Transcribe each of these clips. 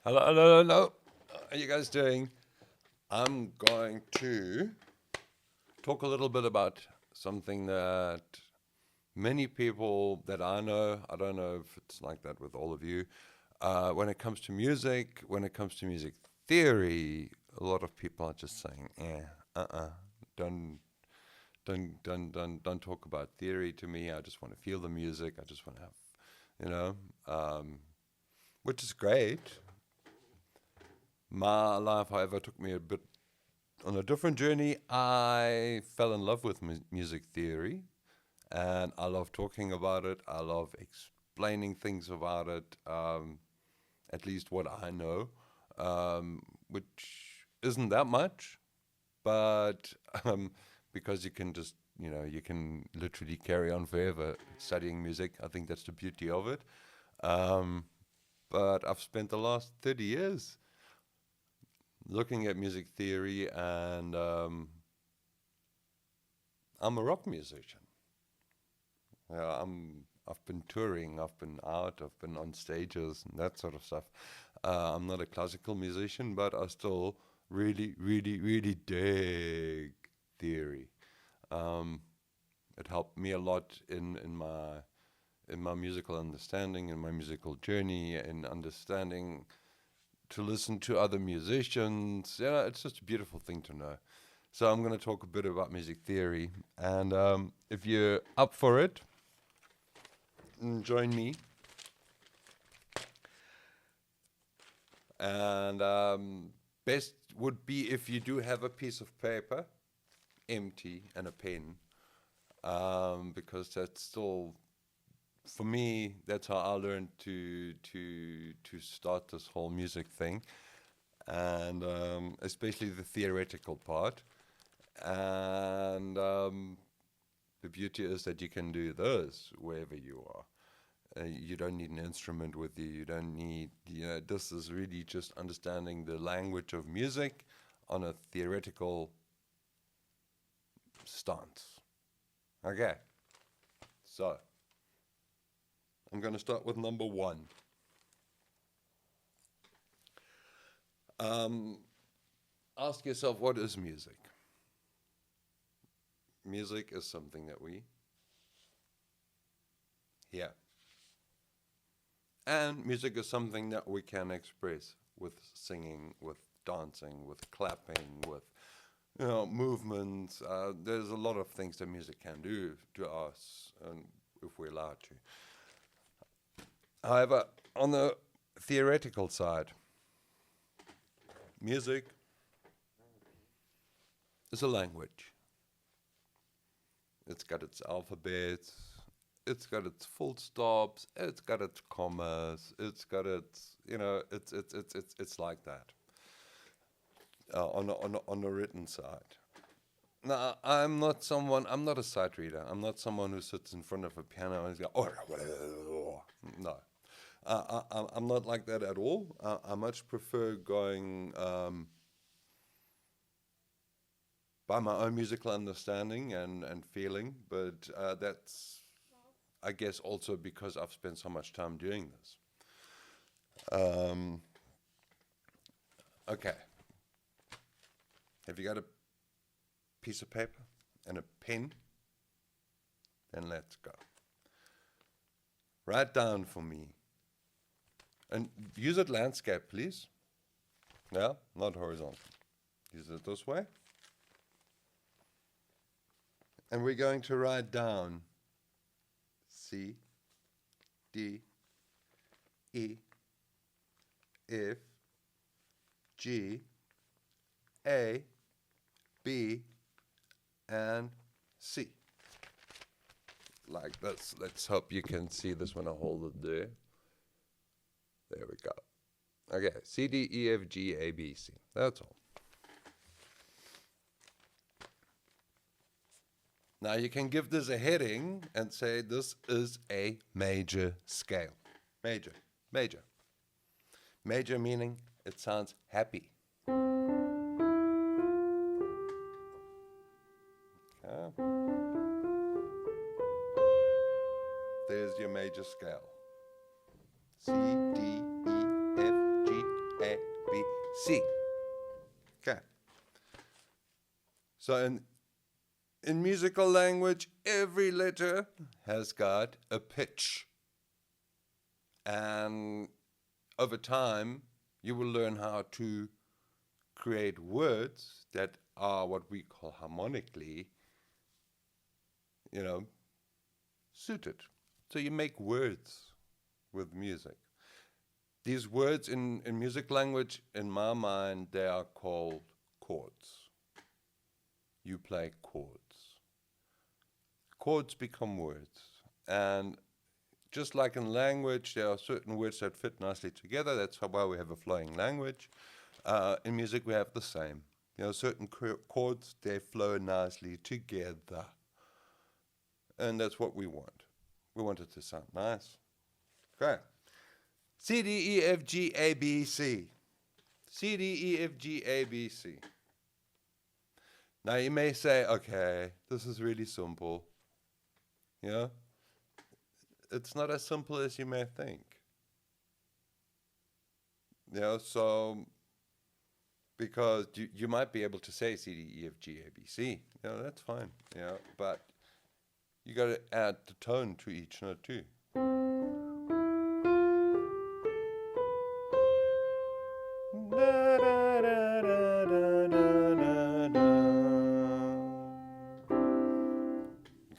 Hello, hello, hello. How are you guys doing? I'm going to talk a little bit about something that many people that I know, I don't know if it's like that with all of you, when it comes to music, when it comes to music theory, a lot of people are just saying, don't, don't talk about theory to me. I just want to feel the music. I just want to have, you know, um, which is great. My life, however, took me a bit on a different journey. I fell in love with music theory, and I love talking about it. I love explaining things about it, at least what I know, which isn't that much, but because you can just, you can literally carry on forever studying music. I think that's the beauty of it. Um, but I've spent the last 30 years looking at music theory, and I'm a rock musician. I've been touring, I've been out, I've been on stages and that sort of stuff. I'm not a classical musician, but I still really, really, really dig theory. Um, it helped me a lot in my musical understanding, in my musical journey, in understanding to listen to other musicians. It's just a beautiful thing to know. So I'm going to talk a bit about music theory, and if you're up for it, join me. And best would be if you do have a piece of paper, empty, and a pen, because that's still, for me, that's how I learned to start this whole music thing, and especially the theoretical part. And the beauty is that you can do this wherever you are. You don't need an instrument with you. You don't need, this is really just understanding the language of music on a theoretical stance. Okay, so I'm going to start with number one. Um, Ask yourself, what is music? Music is something that we hear, and music is something that we can express with singing, with dancing, with clapping, with movements. There's a lot of things that music can do to us, and if we're allowed to. However, on the theoretical side, music is a language. It's got its alphabets, it's got its full stops, it's got its commas, it's got its, it's like that on the written side. Now, I'm not a sight reader. I'm not someone who sits in front of a piano and is going, oh, no. I'm not like that at all. I much prefer going by my own musical understanding and feeling, but that's, I guess, also because I've spent so much time doing this. Um, okay. Have you got a piece of paper and a pen? Then let's go. Write down for me. And use it landscape, please. Yeah, not horizontal. Use it this way. And we're going to write down C, D, E, F, G, A, B, and C. Like this. Let's hope you can see this when I hold it there. There we go. Okay, C, D, E, F, G, A, B, C. That's all. Now you can give this a heading and say this is a major scale. Major, major. Major meaning it sounds happy. Okay. There's your major scale. C, D, E, F, G, C. Okay. So in musical language, every letter has got a pitch. And over time, you will learn how to create words that are what we call harmonically, suited. So you make words with music. These words in music language, in my mind, they are called chords. You play chords. Chords become words. And just like in language, there are certain words that fit nicely together. That's why we have a flowing language. In music, we have the same. Certain chords, they flow nicely together. And that's what we want. We want it to sound nice. Okay. C, D, E, F, G, A, B, C. C, D, E, F, G, A, B, C. Now you may say, okay, this is really simple. It's not as simple as you may think. So because you might be able to say C, D, E, F, G, A, B, C. That's fine. But you got to add the tone to each note too.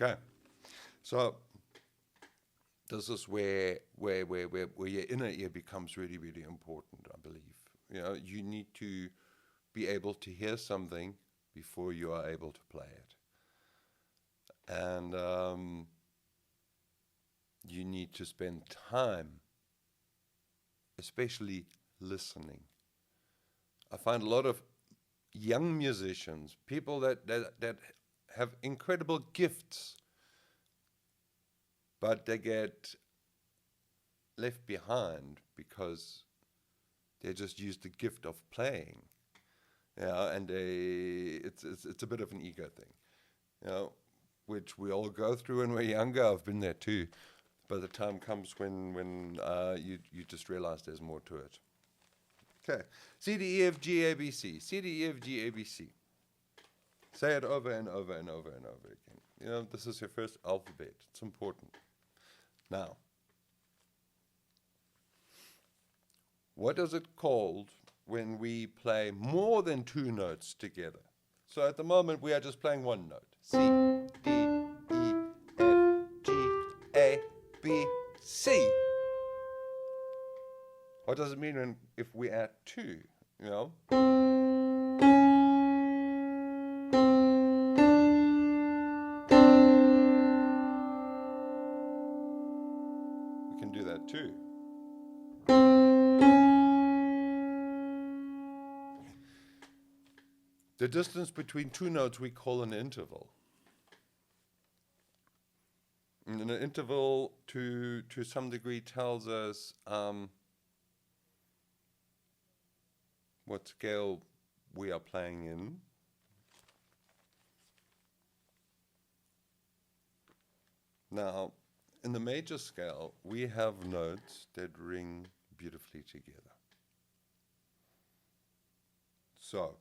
Okay, so this is where your inner ear becomes really, really important, I believe. You need to be able to hear something before you are able to play it. And you need to spend time, especially listening. I find a lot of young musicians, people that have incredible gifts, but they get left behind because they just use the gift of playing. And it's a bit of an ego thing, which we all go through when we're younger. I've been there too. But the time comes when you just realize there's more to it. Okay, C, D, E, F, G, A, B, C. C, D, E, F, G, A, B, C. Say it over and over and over and over again. This is your first alphabet. It's important. Now, what is it called when we play more than two notes together? So at the moment, we are just playing one note. C, D, E, F, G, A, B, C. What does it mean if we add two? We can do that too. The distance between two notes we call an interval. And an interval to some degree tells us what scale we are playing in. Now, in the major scale, we have notes that ring beautifully together. So,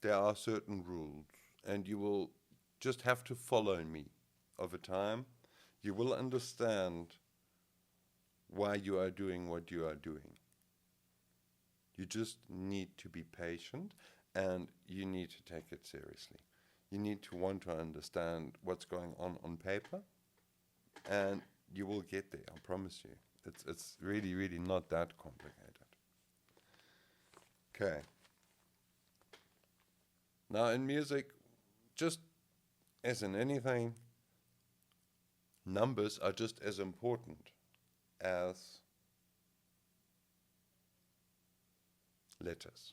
there are certain rules, and you will just have to follow me over time. You will understand why you are doing what you are doing. You just need to be patient, and you need to take it seriously. You need to want to understand what's going on paper, and you will get there, I promise you. It's really, really not that complicated. Okay. Now in music, just as in anything, numbers are just as important as letters.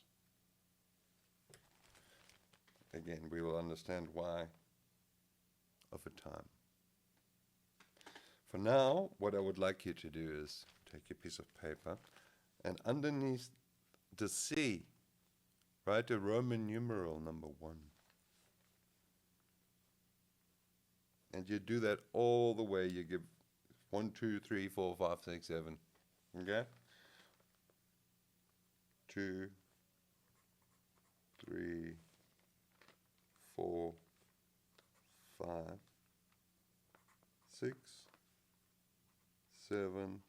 Again, we will understand why over time. For now, what I would like you to do is take a piece of paper and underneath the C, write a Roman numeral number 1. And you do that all the way. You give 1, 2, 3, 4, 5, 6, 7. Okay? 2, 3, 4, 5, 6, 7,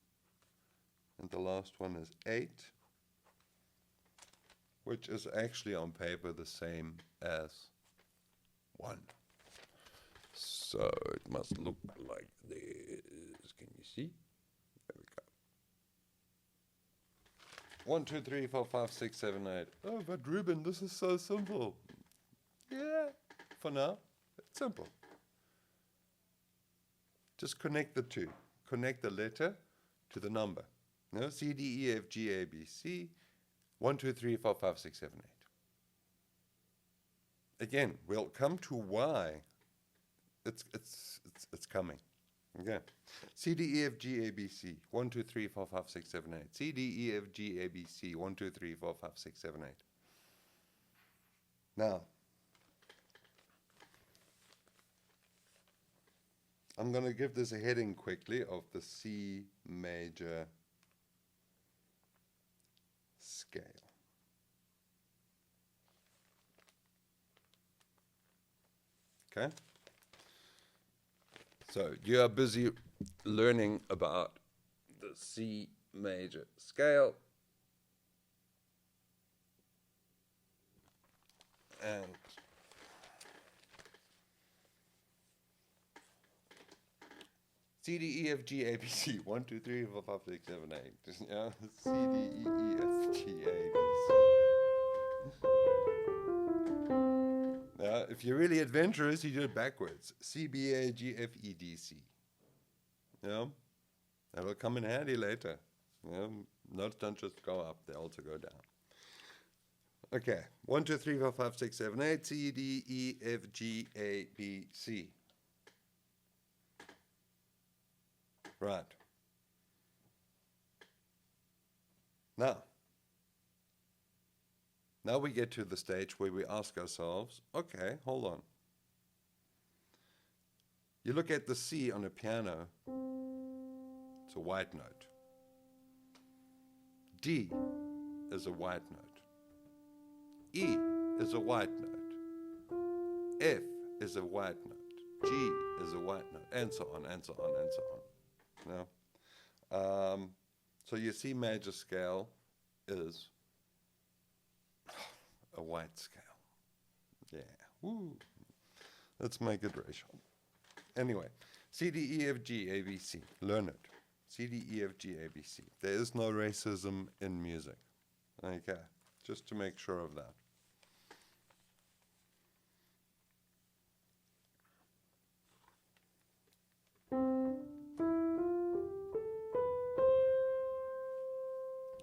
and the last one is 8, which is actually on paper the same as 1. So it must look like this. Can you see? There we go. 1, 2, 3, 4, 5, 6, 7, 8. Oh, but Ruben, this is so simple. Yeah, for now, it's simple. Just connect the two. Connect the letter to the number. No, C, D, E, F, G, A, B, C. 1, 2, 3, 4, 5, 6, 7, 8. Again, we'll come to why. It's coming. Okay. C, D, E, F, G, A, B, C. 1, 2, 3, 4, 5, 6, 7, 8. C, D, E, F, G, A, B, C. 1, 2, 3, 4, 5, 6, 7, 8. Now, I'm going to give this a heading quickly of the C major scale. Okay? So you are busy learning about the C major scale. And C, D, E, F, G, A, B, C. 1, 2, 3, 4, 5, 6, 7, 8. Yeah? C, D, E, F, G, A, B, C. Now, if you're really adventurous, you do it backwards. C, B, A, G, F, E, D, C. Yeah? That will come in handy later. Yeah? Notes don't just go up, they also go down. Okay. 1, 2, 3, 4, 5, 6, 7, 8. C, D, E, F, G, A, B, C. Right. Now we get to the stage where we ask ourselves, okay, hold on. You look at the C on a piano, it's a white note. D is a white note. E is a white note. F is a white note. G is a white note, and so on, and so on, and so on. No? So your C major scale is a white scale. Yeah. Woo. Let's make it racial. Anyway, C, D, E, F, G, A, B, C. Learn it. C, D, E, F, G, A, B, C. There is no racism in music. Okay. Just to make sure of that.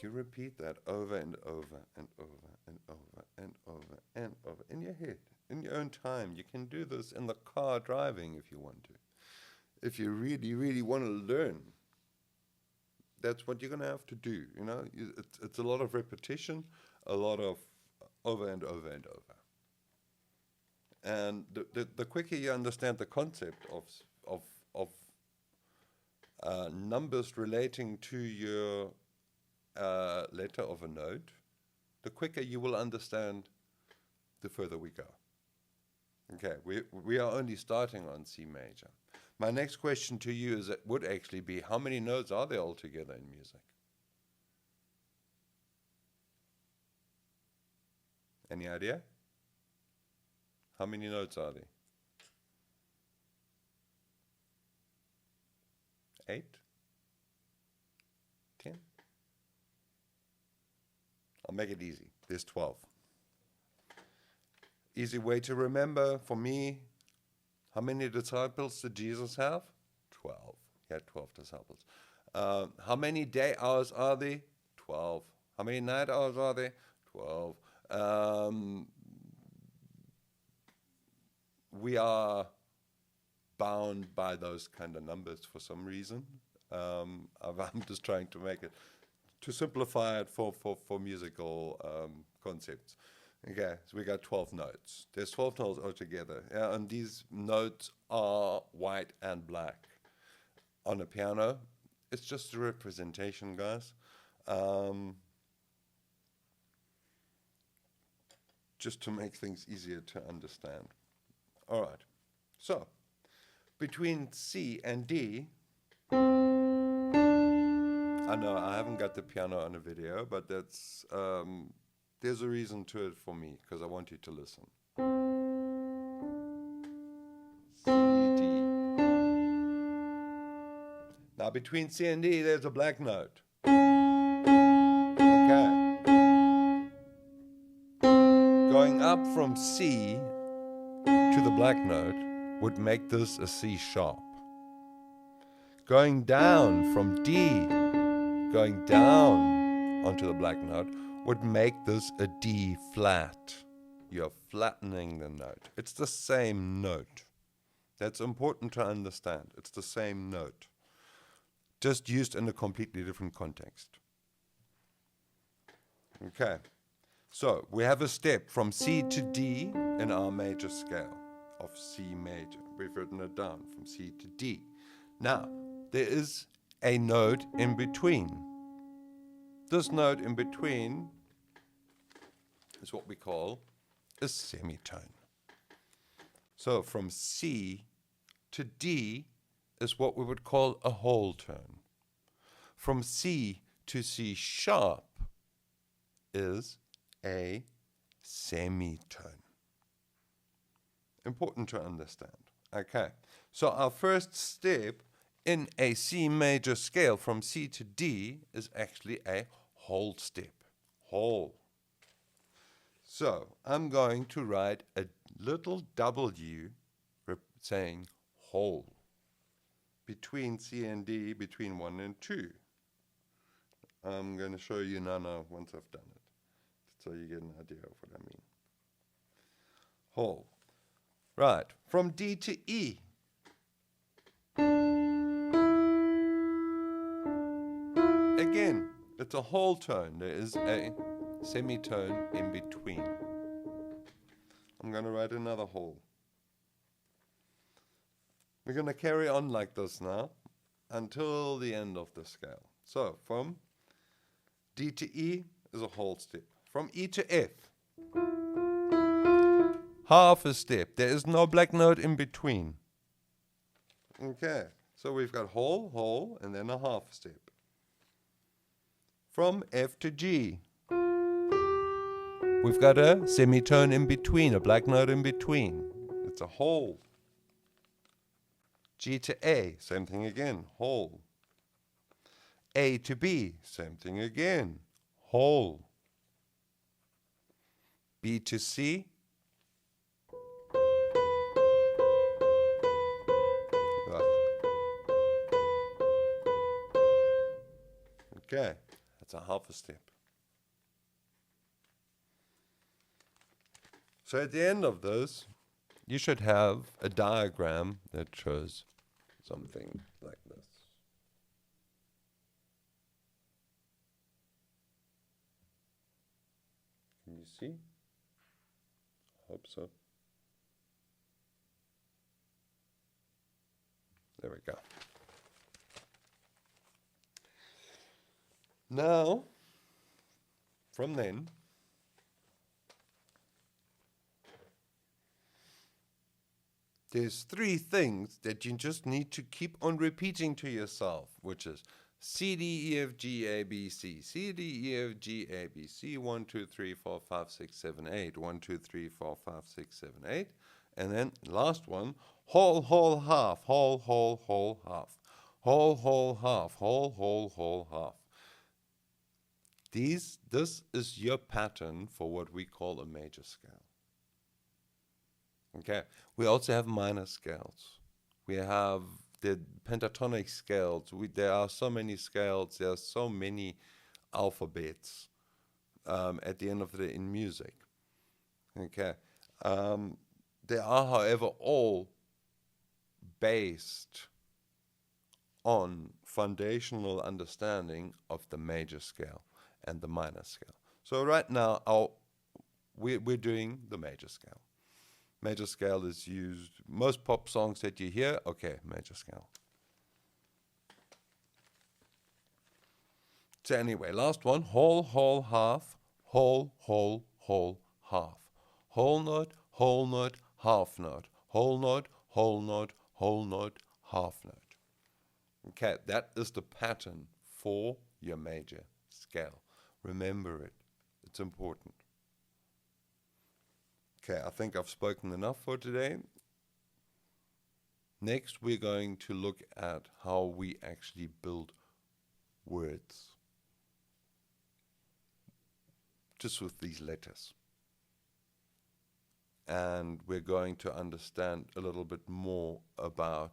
You repeat that over and over and over and over and over and over in your head, in your own time. You can do this in the car driving if you want to. If you really, really want to learn, that's what you're going to have to do. You know, it's a lot of repetition, a lot of over and over and over. And the quicker you understand the concept of numbers relating to your letter of a note, the quicker you will understand, the further we go. Okay, we are only starting on C major. My next question to you would actually be, how many notes are there altogether in music? Any idea? How many notes are there? 8? 10? I'll make it easy. There's 12. Easy way to remember for me, how many disciples did Jesus have? 12. He had 12 disciples. How many day hours are there? 12. How many night hours are there? 12. We are bound by those kind of numbers for some reason. I'm just trying to make it, to simplify it for musical concepts. Okay, so we got 12 notes. There's 12 notes altogether. Yeah, and these notes are white and black. On a piano, it's just a representation, guys. just to make things easier to understand. All right. So, between C and D, I know I haven't got the piano on a video, but that's there's a reason to it for me, because I want you to listen. C, D. Now between C and D, there's a black note. Okay. Going up from C to the black note would make this a C sharp. Going down from D, going down onto the black note would make this a D flat. You're flattening the note. It's the same note. That's important to understand. It's the same note, just used in a completely different context. Okay, so we have a step from C to D in our major scale of C major. We've written it down from C to D. Now, there is a note in between. This note in between is what we call a semitone. So from C to D is what we would call a whole tone. From C to C sharp is a semitone. Important to understand. Okay, so our first step in a C major scale from C to D is actually a whole step. Whole. So I'm going to write a little W saying whole between C and D, between 1 and 2. I'm going to show you now once I've done it, so you get an idea of what I mean. Whole. Right, from D to E. Again, it's a whole tone. There is a semitone in between. I'm going to write another whole. We're going to carry on like this now until the end of the scale. So from D to E is a whole step. From E to F, half a step. There is no black note in between. Okay, so we've got whole, whole, and then a half step. From F to G, we've got a semitone in between, a black note in between. It's a whole. G to A, same thing again, whole. A to B, same thing again, whole. B to C, okay, that's a half a step. So at the end of this, you should have a diagram that shows something like this. Can you see? I hope so. There we go. Now, from then, there's 3 things that you just need to keep on repeating to yourself, which is C, D, E, F, G, A, B, C. C, D, E, F, G, A, B, C. 1, 2, 3, 4, 5, 6, 7, 8. 1, 2, 3, 4, 5, 6, 7, 8. And then last one, whole, whole, half. Whole, whole, whole, half. Whole, whole, half. Whole, whole, whole, half. This is your pattern for what we call a major scale. Okay, we also have minor scales. We have the pentatonic scales. There are so many scales. There are so many alphabets at the end of the day in music. Okay, they are, however, all based on foundational understanding of the major scale and the minor scale. So right now, we're doing the major scale. Major scale is used, most pop songs that you hear, okay, major scale. So anyway, last one, whole, whole, half, whole, whole, whole, half. whole note, whole note, half note, whole note, whole note, whole note, half note. Okay, that is the pattern for your major scale. Remember it. It's important. Okay, I think I've spoken enough for today. Next, we're going to look at how we actually build words just with these letters. And we're going to understand a little bit more about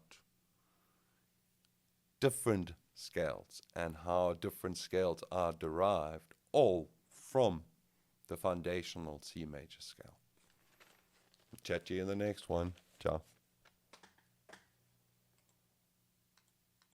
different scales and how different scales are derived, all from the foundational C major scale. Chat to you in the next one. Ciao.